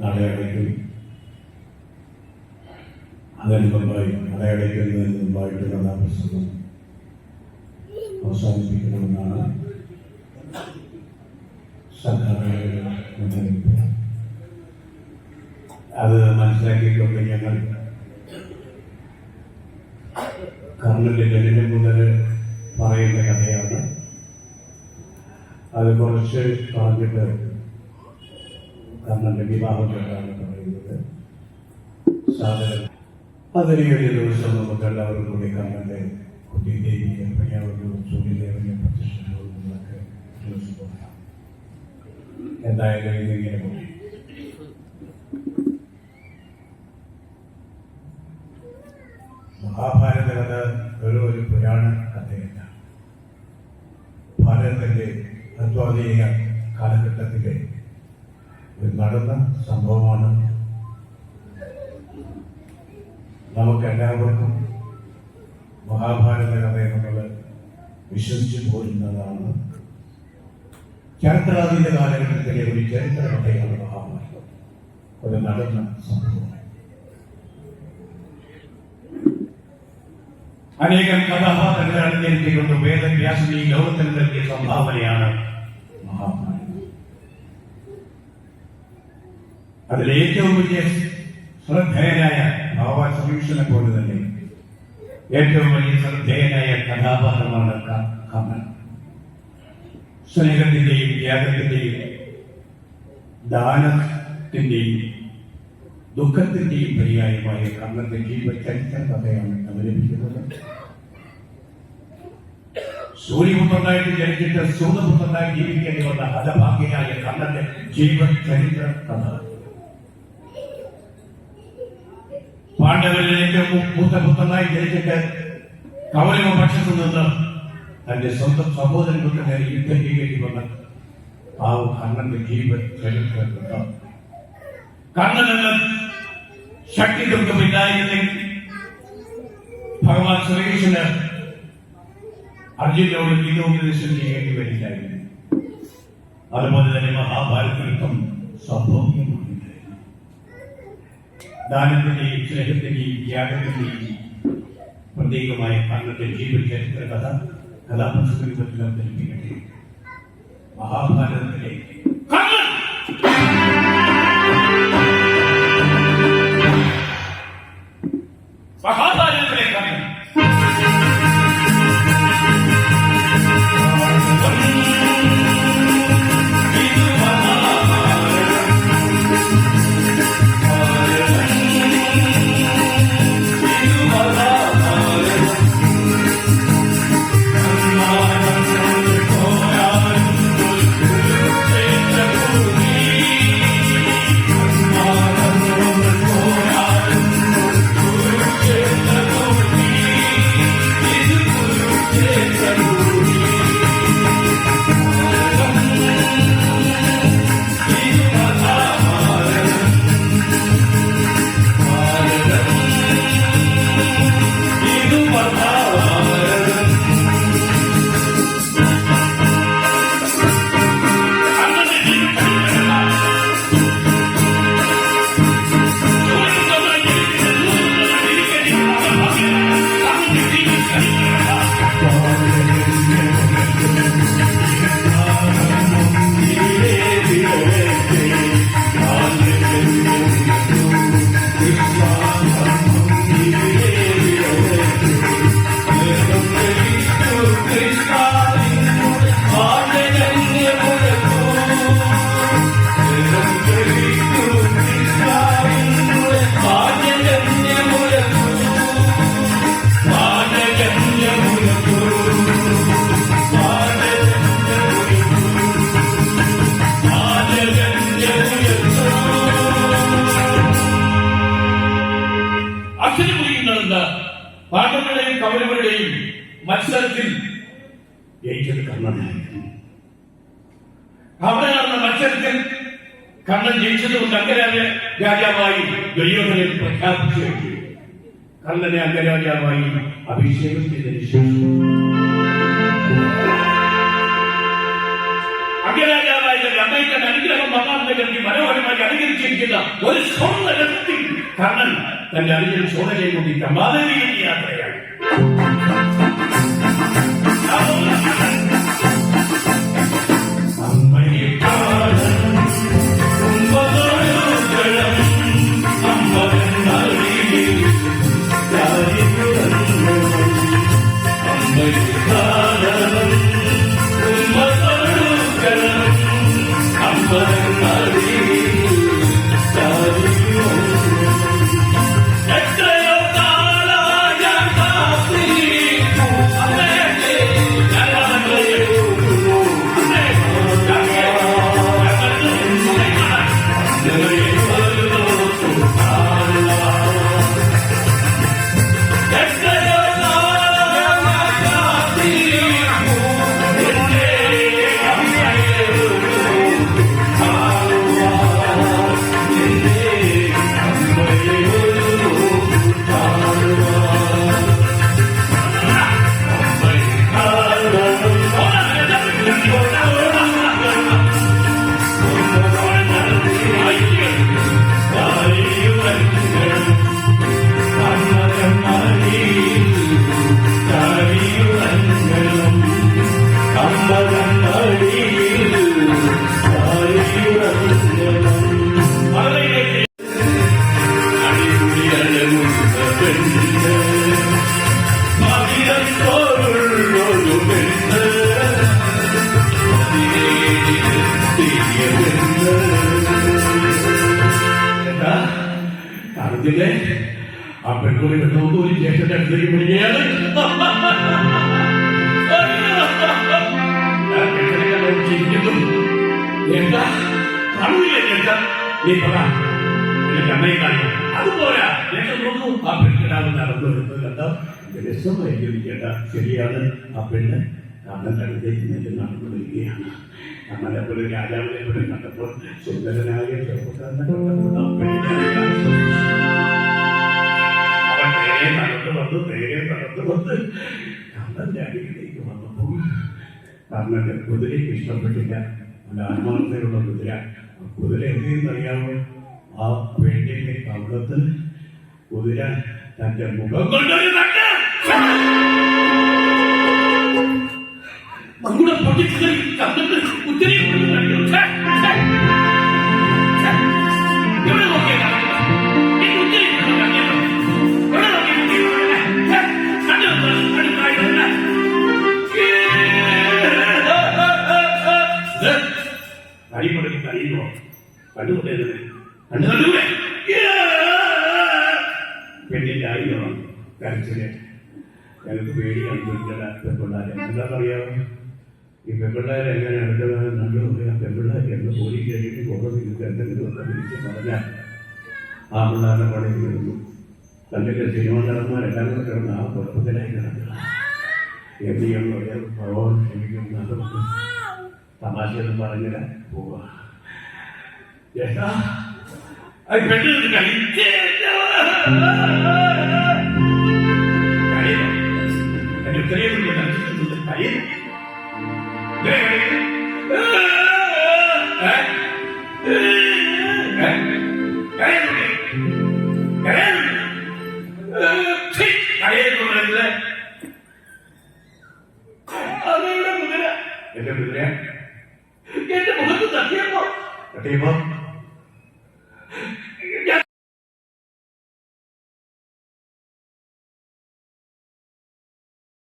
നടയടയ്ക്കും. അതിന് മുമ്പായി നടയടയ്ക്കുന്നതിന് മുമ്പായിട്ട് കഥാപ്രസംഗം അവസാനിപ്പിക്കണമെന്നാണ് സംഘടനയുടെ മുന്നറിയിപ്പ്. അത് മനസ്സിലാക്കിക്കൊണ്ട് ഞങ്ങൾ കർണന്റെ ജനനം മുതൽ പറയുന്ന കഥയാണ്. അത് കുറച്ച് പറഞ്ഞിട്ട് കർണന്റെ വിവാഹത്തെയാണ് പറയുന്നത്. സാധനം അതിന് ഒരു ദിവസം നമുക്ക് എല്ലാവരും കൂടി കർണന്റെ കുട്ടിദേവിയെ പയ്യാവൂർ സൂര്യദേവനെ പ്രത്യക്ഷങ്ങളൊക്കെ ദിവസം പോകാം. എന്തായാലും ഇതിങ്ങനെ പോയി. മഹാഭാരത കഥ ഒരു പുരാണ കഥയല്ല. ഭാരതത്തിന്റെ തത്വാധീന കാലഘട്ടത്തിലെ ഒരു നടന്ന സംഭവമാണ്. നമുക്കെല്ലാവർക്കും മഹാഭാരത കഥ എന്നുള്ളത് വിശ്വസിച്ചു പോരുന്നതാണ്. ചരിത്രാതീത കാലഘട്ടത്തിലെ ഒരു ചരിത്ര കഥയാണ് മഹാഭാരതം. ഒരു നടന്ന സംഭവം. അനേകം കഥാപാത്രങ്ങളെ അണിനിരത്തിക്കൊണ്ട് വേദവ്യാസൻ ഈ ലോകത്തിന് നൽകിയ സംഭാവനയാണ് മഹാഭാരതം. അതിലെ ഏറ്റവും വലിയ ശ്രദ്ധേയനായ ഭാവസംരക്ഷണെ പോലെ തന്നെ ഏറ്റവും വലിയ ശ്രദ്ധേയനായ കഥാപാത്രമാണ് കർണൻ. സ്നേഹത്തിന്റെയും ത്യാഗത്തിന്റെയും ദാനത്തിന്റെയും ദുഃഖത്തിന്റെയും പര്യായമായ കർണന്റെ ജീവചരിത്ര കഥയാണ് അവലംബിക്കുന്നത്. സൂര്യപുത്രനായിട്ട് ജനിച്ചിട്ട് സൂര്യപുത്രനായി ജീവിക്കേണ്ടി വന്ന ഹതഭാഗ്യനായ കർണന്റെ ജീവചരിത്ര കഥ. പാണ്ഡവരിൽ ഏറ്റവും മൂത്തപുത്രനായി ജനിച്ചിട്ട് കൗരവ പക്ഷത്തു നിന്ന് തന്റെ സ്വന്തം സഹോദരങ്ങൾക്ക് നേരെ യുദ്ധം ചെയ്യേണ്ടി വന്ന ആ കർണന്റെ ജീവചരിത്ര കഥ. കർണനെന്ന് ശക്തി ദുഃഖമില്ലായിരുന്നെങ്കിൽ ഭഗവാൻ ശ്രീകൃഷ്ണന് അർജുനോട് ഗീതോപദേശം ചെയ്യേണ്ടി വരില്ലായിരുന്നു. അതുപോലെ തന്നെ മഹാഭാരത യുദ്ധം സംഭവിക്കുന്നുണ്ടായിരുന്നു. ദാനത്തിന്റെയും സ്നേഹത്തിന്റെയും ത്യാഗത്തിന്റെയും പ്രത്യേകമായ കർണന്റെ ജീവചരിത്ര കഥ കഥാപ്രസംഗത്തിൽ അവതരിപ്പിക്കട്ടെ. മഹാഭാരതത്തിലെ കർണൻ മഹാഭാരതത്തിലെ കർണൻ പാണ്ഡവരുടെയും കൗരവരുടെയും മത്സരത്തിൽ ജയിച്ചത് കർണനായിരുന്നു. അവിടെ നടന്ന മത്സരത്തിൽ കർണൻ ജയിച്ചതുകൊണ്ട് അംഗരാജാവായി ദുര്യോധനൻ പ്രഖ്യാപിച്ചു. കർണനെ അംഗരാജാവായി അഭിഷേകം ചെയ്തതിനു ശേഷം അംഗരാജാവായ അമ്മയ്ക്ക് അനുഗ്രഹം ഇതിനകം മകാറിന്റെ കരുതി മനോഹരമായി അലങ്കരിച്ചിരിക്കുന്ന ഒരു സ്വർണ്ണ രഥത്തിൽ കർണൻ തന്റെ അനുജൻ സോണയെ കൂടി ചമ്പാദേവിയിൽ യാത്രയായി. ആ പെൺകുടി പെണ്ണോന്നൂരി ജ്യേഷ്ഠന്റെ അടുത്തേക്ക് വിളിക്കുകയാണ്. എന്താ അറിവില്ലേ ചേട്ടാ? നീ പറ, എനിക്ക് അമ്മയെ കാണിക്കും. അതുപോരാ, ചേട്ടൻ നോക്കൂ, ആ പെൺകിടാവ് നടന്നു വരുന്നത് കണ്ട രസമായിരിക്കും ചേട്ടാ. ശരിയാണ്, ആ പെണ്ണ് കണ്ണന്റെ അടുത്തേക്ക് നിന്നിട്ട് നടന്നു വരികയാണ്. കണ്ണനെ പോലെ രാജാവിനെ പോലെ കണ്ടപ്പോൾ സുന്ദരനായ ചെറുപ്പക്കാരനെ നടന്നു വന്ന് കണ്ണന്റെ അടിയിലേക്ക് വന്നപ്പോൾ കണ്ണന്റെ കുതിരയ്ക്ക് ഇഷ്ടപ്പെട്ടില്ല. നല്ല ആത്മാർത്ഥതയുള്ള കുതിര. കുതിര എന്തെന്നറിയാമോ? ആ പെണ്ണിന്റെ കവളത്ത് കുതിര തന്റെ മുഖം കൊണ്ടൊരു നമ്മുടെ പൊട്ടിച്ചിൽ കണ്ടിട്ട് കുതിരയെ അടിപൊളി കഴിയുമോ? കണ്ടുകൊണ്ടേ പെണ്ണിന്റെ ആയിരം കരച്ചില്. ഞങ്ങൾക്ക് പേടിയാണ് പെൺപിള്ളാരെ. എന്താണെന്നറിയാമോ? ഈ പെൺപിള്ളേരെ എങ്ങനെ അടുത്തത് നല്ലു പറയാം. പെൺപിള്ളേർക്ക് എന്ന് പോലീ കഴിഞ്ഞിട്ട് കോടതിക്ക് എന്തെങ്കിലും ഒക്കെ വിളിച്ച് പറഞ്ഞാൽ ആ പിള്ളേരുടെ പണി വരുന്നു. തന്റെ സിനിമ നടന്മാരെല്ലാവരും കൂടെ കിടന്ന് ആ കുഴപ്പത്തിലായി കിടക്കുക. എന്ത് ചെയ്യണം പറയാം, ഭഗവാൻ ക്ഷമിക്കും. അതൊക്കെ തമാശയൊന്നും പറഞ്ഞില്ല, പോവാ. എന്റെ കുതിര എന്റെ മുഖത്ത് തട്ടിയപ്പോ